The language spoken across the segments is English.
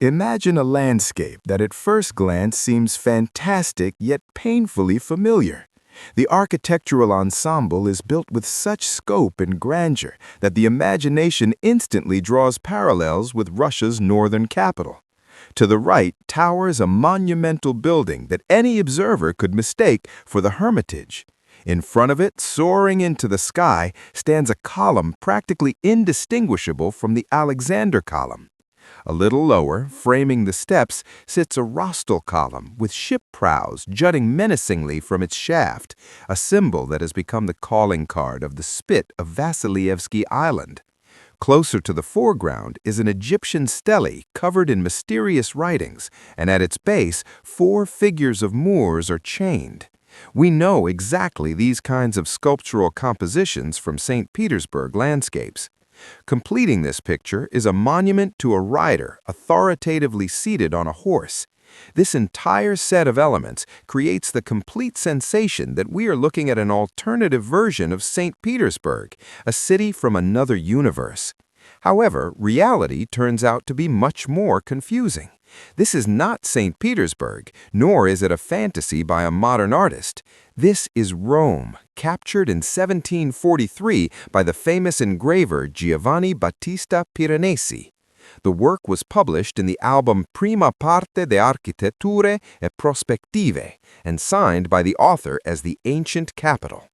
Imagine a landscape that at first glance seems fantastic yet painfully familiar. The architectural ensemble is built with such scope and grandeur that the imagination instantly draws parallels with Russia's northern capital. To the right towers a monumental building that any observer could mistake for the Hermitage. In front of it, soaring into the sky, stands a column practically indistinguishable from the Alexander column. A little lower, framing the steps, sits a rostel column with ship prows jutting menacingly from its shaft, a symbol that has become the calling card of the spit of Vasilievsky Island. Closer to the foreground is an Egyptian stele covered in mysterious writings, and at its base, 4 figures of Moors are chained. We know exactly these kinds of sculptural compositions from St. Petersburg landscapes. Completing this picture is a monument to a rider authoritatively seated on a horse. This entire set of elements creates the complete sensation that we are looking at an alternative version of St. Petersburg, a city from another universe. However, reality turns out to be much more confusing. This is not St. Petersburg, nor is it a fantasy by a modern artist. This is Rome, captured in 1743 by the famous engraver Giovanni Battista Piranesi. The work was published in the album Prima parte de architetture e prospettive and signed by the author as the ancient capital.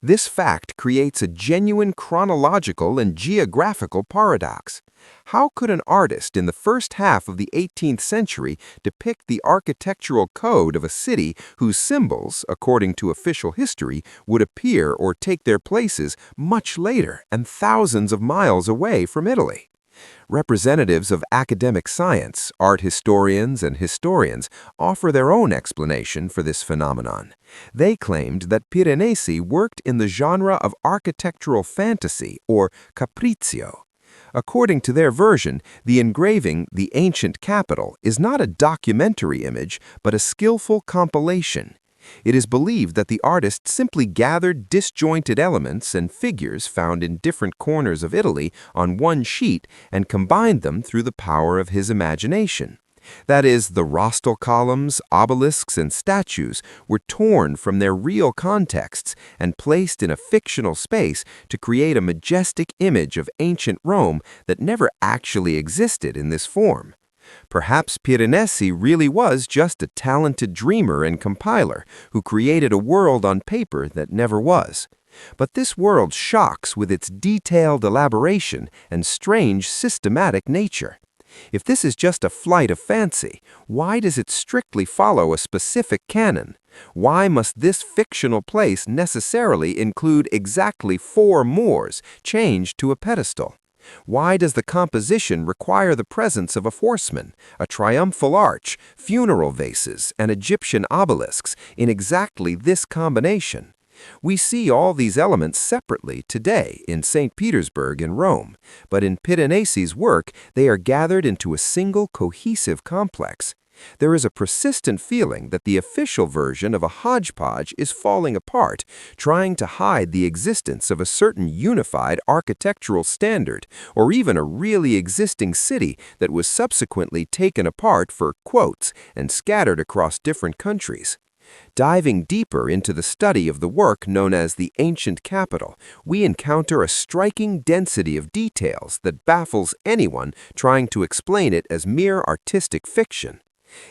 This fact creates a genuine chronological and geographical paradox. How could an artist in the first half of the 18th century depict the architectural code of a city whose symbols, according to official history, would appear or take their places much later and thousands of miles away from Italy? Representatives of academic science, art historians, and historians offer their own explanation for this phenomenon. They claimed that Piranesi worked in the genre of architectural fantasy, or capriccio. According to their version, the engraving, The Ancient Capital, is not a documentary image, but a skillful compilation. It is believed that the artist simply gathered disjointed elements and figures found in different corners of Italy on one sheet and combined them through the power of his imagination. That is, the rostel columns, obelisks, and statues were torn from their real contexts and placed in a fictional space to create a majestic image of ancient Rome that never actually existed in this form. Perhaps Piranesi really was just a talented dreamer and compiler who created a world on paper that never was. But this world shocks with its detailed elaboration and strange systematic nature. If this is just a flight of fancy, why does it strictly follow a specific canon? Why must this fictional place necessarily include exactly 4 Moors changed to a pedestal? Why does the composition require the presence of a horseman, a triumphal arch, funeral vases, and Egyptian obelisks in exactly this combination? We see all these elements separately today in St. Petersburg and Rome, but in Piranesi's work they are gathered into a single cohesive complex. There is a persistent feeling that the official version of a hodgepodge is falling apart, trying to hide the existence of a certain unified architectural standard, or even a really existing city that was subsequently taken apart for quotes and scattered across different countries. Diving deeper into the study of the work known as the ancient capital, we encounter a striking density of details that baffles anyone trying to explain it as mere artistic fiction.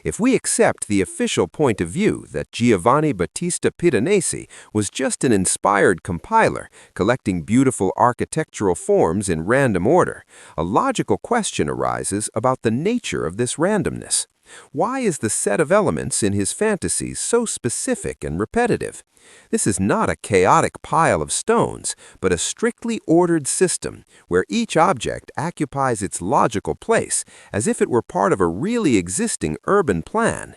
If we accept the official point of view that Giovanni Battista Piranesi was just an inspired compiler, collecting beautiful architectural forms in random order, a logical question arises about the nature of this randomness. Why is the set of elements in his fantasies so specific and repetitive? This is not a chaotic pile of stones, but a strictly ordered system where each object occupies its logical place as if it were part of a really existing urban plan.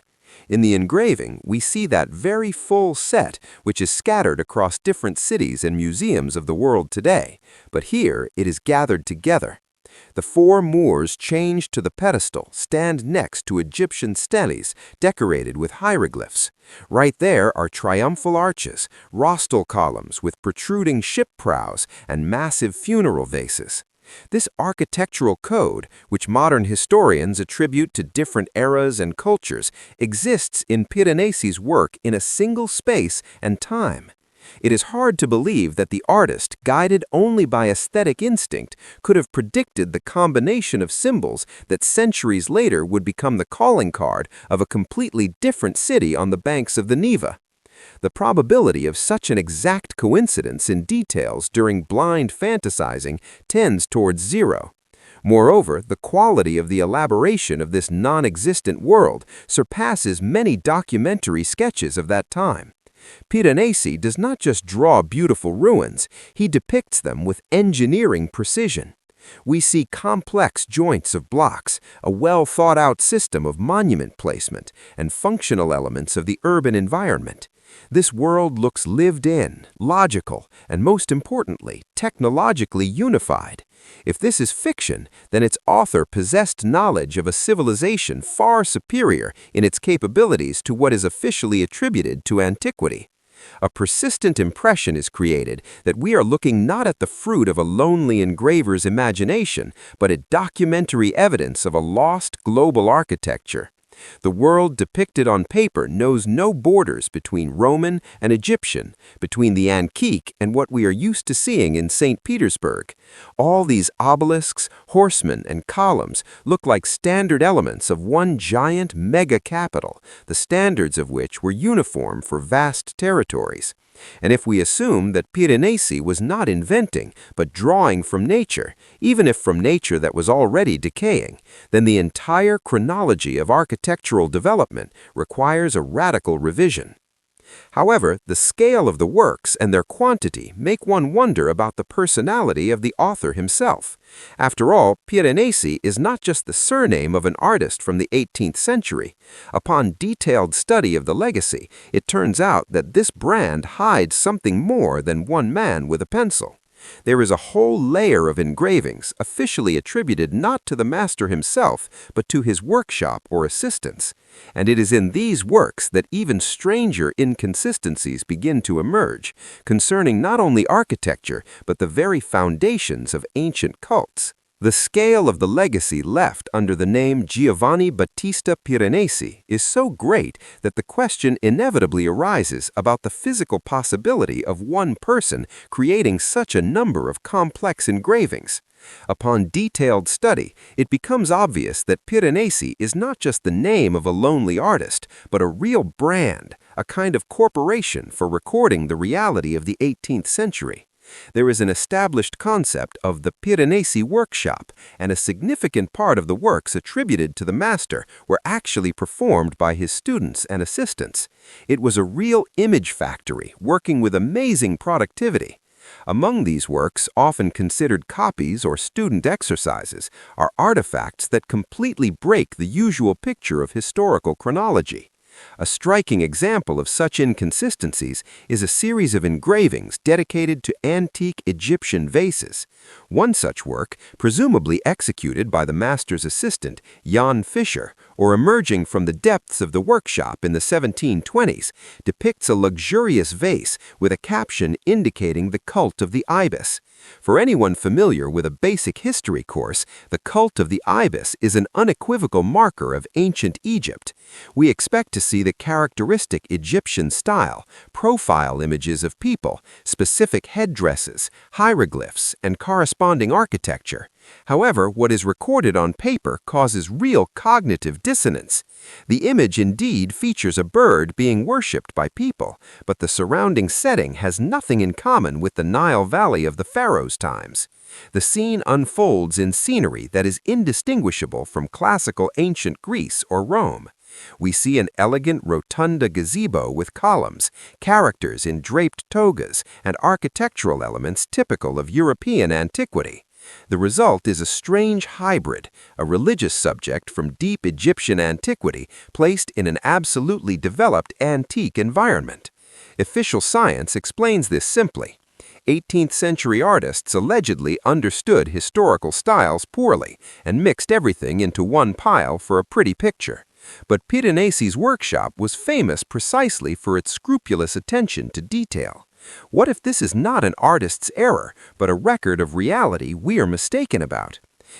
In the engraving, we see that very full set, which is scattered across different cities and museums of the world today, but here it is gathered together. The 4 Moors changed to the pedestal stand next to Egyptian steles decorated with hieroglyphs. Right there are triumphal arches, rostel columns with protruding ship prows, and massive funeral vases. This architectural code, which modern historians attribute to different eras and cultures, exists in Piranesi's work in a single space and time. It is hard to believe that the artist, guided only by aesthetic instinct, could have predicted the combination of symbols that centuries later would become the calling card of a completely different city on the banks of the Neva. The probability of such an exact coincidence in details during blind fantasizing tends towards zero. Moreover, the quality of the elaboration of this non-existent world surpasses many documentary sketches of that time. Piranesi does not just draw beautiful ruins, he depicts them with engineering precision. We see complex joints of blocks, a well-thought-out system of monument placement, and functional elements of the urban environment. This world looks lived in, logical, and most importantly, technologically unified. If this is fiction, then its author possessed knowledge of a civilization far superior in its capabilities to what is officially attributed to antiquity. A persistent impression is created that we are looking not at the fruit of a lonely engraver's imagination, but at documentary evidence of a lost global architecture. The world depicted on paper knows no borders between Roman and Egyptian, between the antique and what we are used to seeing in St. Petersburg. All these obelisks, horsemen, and columns look like standard elements of one giant mega-capital, the standards of which were uniform for vast territories. And if we assume that Piranesi was not inventing, but drawing from nature, even if from nature that was already decaying, then the entire chronology of architectural development requires a radical revision. However, the scale of the works and their quantity make one wonder about the personality of the author himself. After all, Piranesi is not just the surname of an artist from the 18th century. Upon detailed study of the legacy, it turns out that this brand hides something more than one man with a pencil. There is a whole layer of engravings officially attributed not to the master himself, but to his workshop or assistants. And it is in these works that even stranger inconsistencies begin to emerge, concerning not only architecture, but the very foundations of ancient cults. The scale of the legacy left under the name Giovanni Battista Piranesi is so great that the question inevitably arises about the physical possibility of one person creating such a number of complex engravings. Upon detailed study, it becomes obvious that Piranesi is not just the name of a lonely artist, but a real brand, a kind of corporation for recording the reality of the 18th century. There is an established concept of the Piranesi workshop, and a significant part of the works attributed to the master were actually performed by his students and assistants. It was a real image factory working with amazing productivity. Among these works, often considered copies or student exercises, are artifacts that completely break the usual picture of historical chronology. A striking example of such inconsistencies is a series of engravings dedicated to antique Egyptian vases. One such work, presumably executed by the master's assistant, Jan Fischer, or emerging from the depths of the workshop in the 1720s, depicts a luxurious vase with a caption indicating the cult of the ibis. For anyone familiar with a basic history course, the cult of the ibis is an unequivocal marker of ancient Egypt. We expect to see the characteristic Egyptian style, profile images of people, specific headdresses, hieroglyphs, and corresponding architecture. However, what is recorded on paper causes real cognitive dissonance. The image indeed features a bird being worshipped by people, but the surrounding setting has nothing in common with the Nile Valley of the Pharaoh's times. The scene unfolds in scenery that is indistinguishable from classical ancient Greece or Rome. We see an elegant rotunda gazebo with columns, characters in draped togas, and architectural elements typical of European antiquity. The result is a strange hybrid, a religious subject from deep Egyptian antiquity placed in an absolutely developed antique environment. Official science explains this simply. 18th century artists allegedly understood historical styles poorly and mixed everything into one pile for a pretty picture. But Piranesi's workshop was famous precisely for its scrupulous attention to detail. What if this is not an artist's error, but a record of reality we are mistaken about?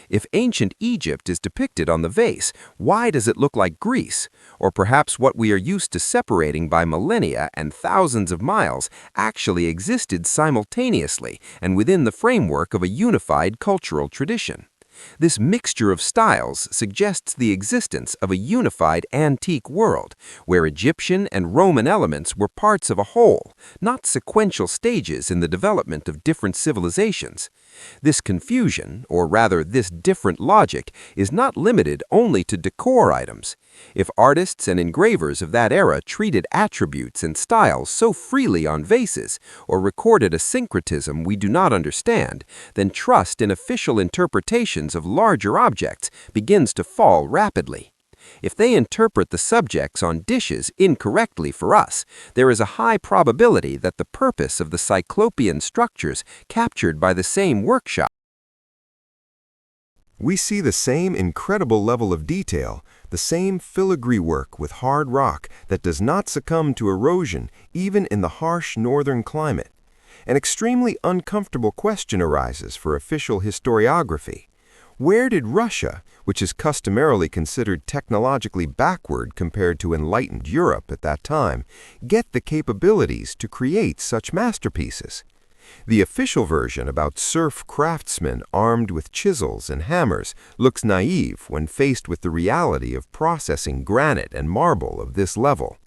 If ancient Egypt is depicted on the vase, why does it look like Greece? Or perhaps what we are used to separating by millennia and thousands of miles actually existed simultaneously and within the framework of a unified cultural tradition. This mixture of styles suggests the existence of a unified antique world, where Egyptian and Roman elements were parts of a whole, not sequential stages in the development of different civilizations. This confusion, or rather this different logic, is not limited only to decor items. If artists and engravers of that era treated attributes and styles so freely on vases, or recorded a syncretism we do not understand, then trust in official interpretations of larger objects begins to fall rapidly. If they interpret the subjects on dishes incorrectly for us, there is a high probability that the purpose of the Cyclopean structures captured by the same workshop. We see the same incredible level of detail, the same filigree work with hard rock that does not succumb to erosion even in the harsh northern climate. An extremely uncomfortable question arises for official historiography. Where did Russia, which is customarily considered technologically backward compared to enlightened Europe at that time, get the capabilities to create such masterpieces? The official version about serf craftsmen armed with chisels and hammers looks naive when faced with the reality of processing granite and marble of this level.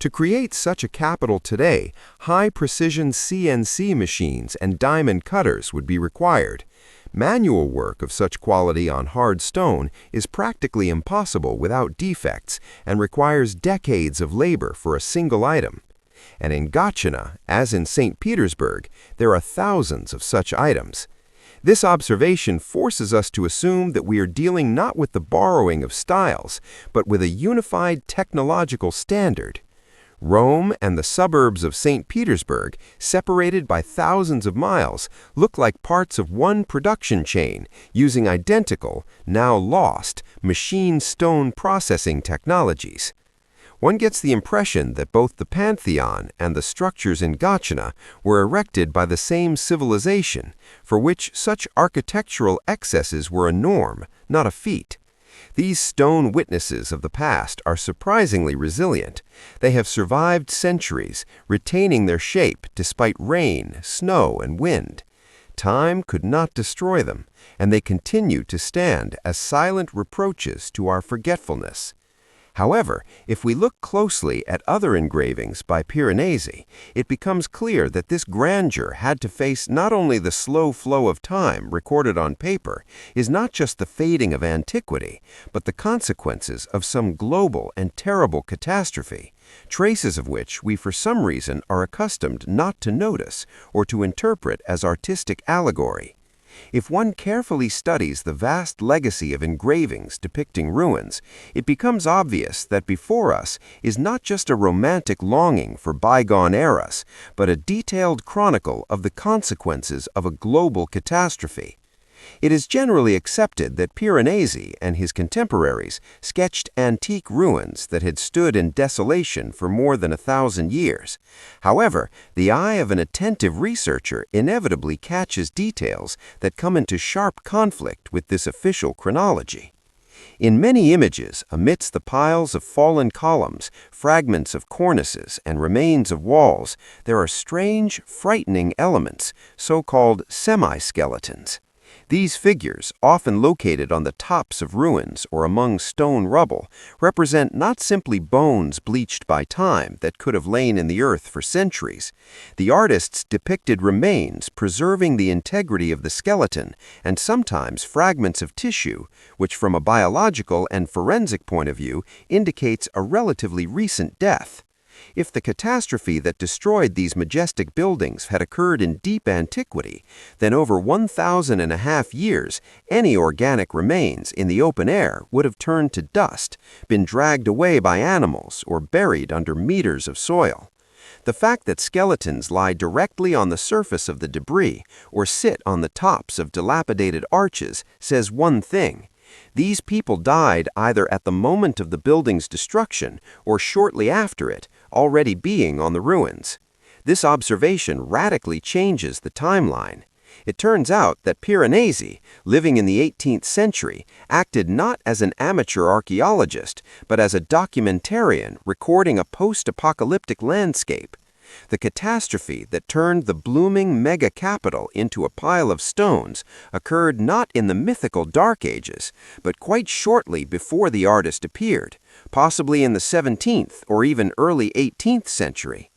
To create such a capital today, high-precision CNC machines and diamond cutters would be required. Manual work of such quality on hard stone is practically impossible without defects and requires decades of labor for a single item. And in Gatchina, as in St. Petersburg, there are thousands of such items. This observation forces us to assume that we are dealing not with the borrowing of styles, but with a unified technological standard. Rome and the suburbs of St. Petersburg, separated by thousands of miles, look like parts of one production chain using identical, now lost, machine stone processing technologies. One gets the impression that both the Pantheon and the structures in Gatchina were erected by the same civilization, for which such architectural excesses were a norm, not a feat. These stone witnesses of the past are surprisingly resilient. They have survived centuries, retaining their shape despite rain, snow, and wind. Time could not destroy them, and they continue to stand as silent reproaches to our forgetfulness. However, if we look closely at other engravings by Piranesi, it becomes clear that this grandeur had to face not only the slow flow of time recorded on paper, is not just the fading of antiquity, but the consequences of some global and terrible catastrophe, traces of which we for some reason are accustomed not to notice or to interpret as artistic allegory. If one carefully studies the vast legacy of engravings depicting ruins, it becomes obvious that before us is not just a romantic longing for bygone eras, but a detailed chronicle of the consequences of a global catastrophe. It is generally accepted that Piranesi and his contemporaries sketched antique ruins that had stood in desolation for more than 1,000 years. However, the eye of an attentive researcher inevitably catches details that come into sharp conflict with this official chronology. In many images, amidst the piles of fallen columns, fragments of cornices, and remains of walls, there are strange, frightening elements, so-called semi-skeletons. These figures, often located on the tops of ruins or among stone rubble, represent not simply bones bleached by time that could have lain in the earth for centuries. The artists depicted remains preserving the integrity of the skeleton and sometimes fragments of tissue, which from a biological and forensic point of view indicates a relatively recent death. If the catastrophe that destroyed these majestic buildings had occurred in deep antiquity, then over 1,500 years, any organic remains in the open air would have turned to dust, been dragged away by animals, or buried under meters of soil. The fact that skeletons lie directly on the surface of the debris or sit on the tops of dilapidated arches says one thing. These people died either at the moment of the building's destruction or shortly after it, already being on the ruins. This observation radically changes the timeline. It turns out that Piranesi, living in the 18th century, acted not as an amateur archaeologist, but as a documentarian recording a post-apocalyptic landscape. The catastrophe that turned the blooming mega-capital into a pile of stones occurred not in the mythical Dark Ages, but quite shortly before the artist appeared, possibly in the 17th or even early 18th century.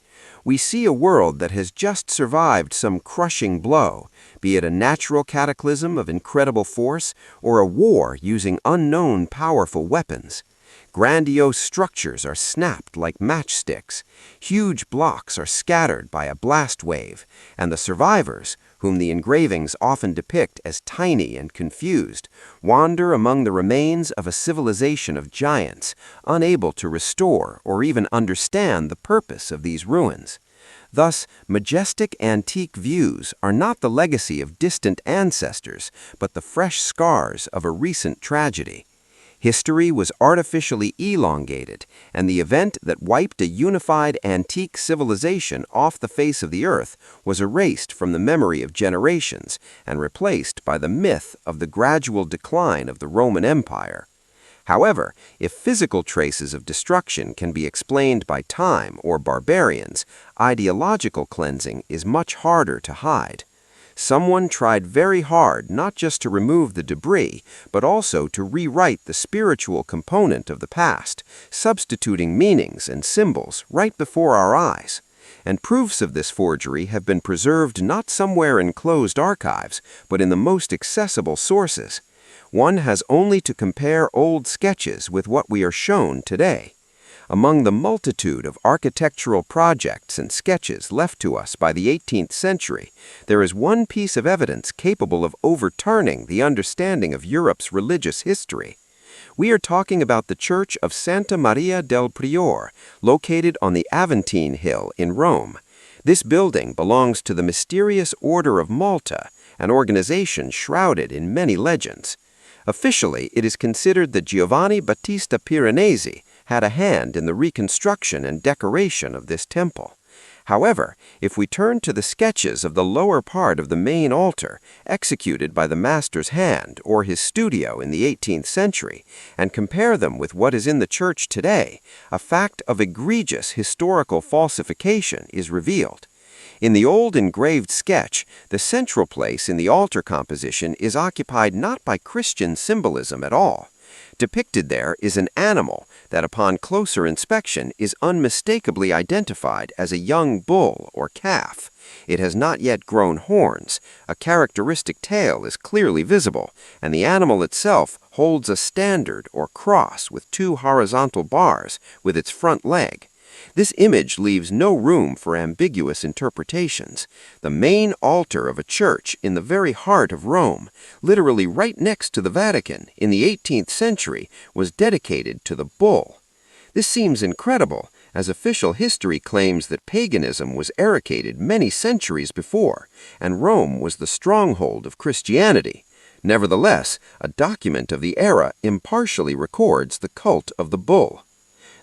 We see a world that has just survived some crushing blow, be it a natural cataclysm of incredible force or a war using unknown powerful weapons. Grandiose structures are snapped like matchsticks, huge blocks are scattered by a blast wave, and the survivors, whom the engravings often depict as tiny and confused, wander among the remains of a civilization of giants, unable to restore or even understand the purpose of these ruins. Thus, majestic antique views are not the legacy of distant ancestors, but the fresh scars of a recent tragedy. History was artificially elongated, and the event that wiped a unified antique civilization off the face of the earth was erased from the memory of generations and replaced by the myth of the gradual decline of the Roman Empire. However, if physical traces of destruction can be explained by time or barbarians, ideological cleansing is much harder to hide. Someone tried very hard not just to remove the debris, but also to rewrite the spiritual component of the past, substituting meanings and symbols right before our eyes. And proofs of this forgery have been preserved not somewhere in closed archives, but in the most accessible sources. One has only to compare old sketches with what we are shown today. Among the multitude of architectural projects and sketches left to us by the 18th century, there is one piece of evidence capable of overturning the understanding of Europe's religious history. We are talking about the Church of Santa Maria del Priore, located on the Aventine Hill in Rome. This building belongs to the mysterious Order of Malta, an organization shrouded in many legends. Officially, it is considered that Giovanni Battista Piranesi had a hand in the reconstruction and decoration of this temple. However, if we turn to the sketches of the lower part of the main altar, executed by the master's hand or his studio in the 18th century, and compare them with what is in the church today, a fact of egregious historical falsification is revealed. In the old engraved sketch, the central place in the altar composition is occupied not by Christian symbolism at all. Depicted there is an animal that upon closer inspection is unmistakably identified as a young bull or calf. It has not yet grown horns, a characteristic tail is clearly visible, and the animal itself holds a standard or cross with two horizontal bars with its front leg. This image leaves no room for ambiguous interpretations. The main altar of a church in the very heart of Rome, literally right next to the Vatican in the 18th century, was dedicated to the bull. This seems incredible, as official history claims that paganism was eradicated many centuries before, and Rome was the stronghold of Christianity. Nevertheless, a document of the era impartially records the cult of the bull.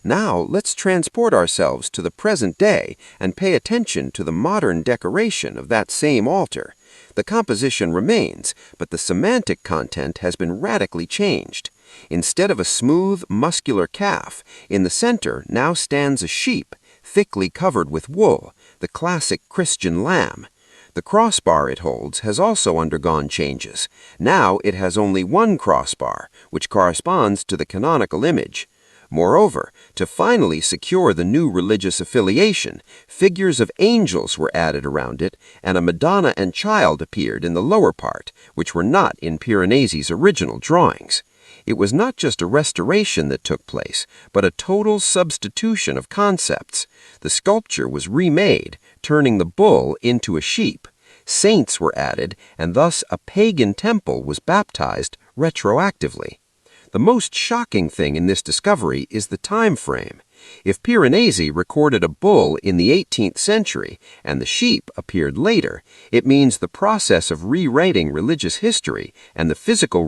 Now, let's transport ourselves to the present day and pay attention to the modern decoration of that same altar. The composition remains, but the semantic content has been radically changed. Instead of a smooth, muscular calf, in the center now stands a sheep, thickly covered with wool, the classic Christian lamb. The crossbar it holds has also undergone changes. Now it has only one crossbar, which corresponds to the canonical image. Moreover, to finally secure the new religious affiliation, figures of angels were added around it, and a Madonna and child appeared in the lower part, which were not in Piranesi's original drawings. It was not just a restoration that took place, but a total substitution of concepts. The sculpture was remade, turning the bull into a sheep. Saints were added, and thus a pagan temple was baptized retroactively. The most shocking thing in this discovery is the time frame. If Piranesi recorded a bull in the 18th century and the sheep appeared later, it means the process of rewriting religious history and the physical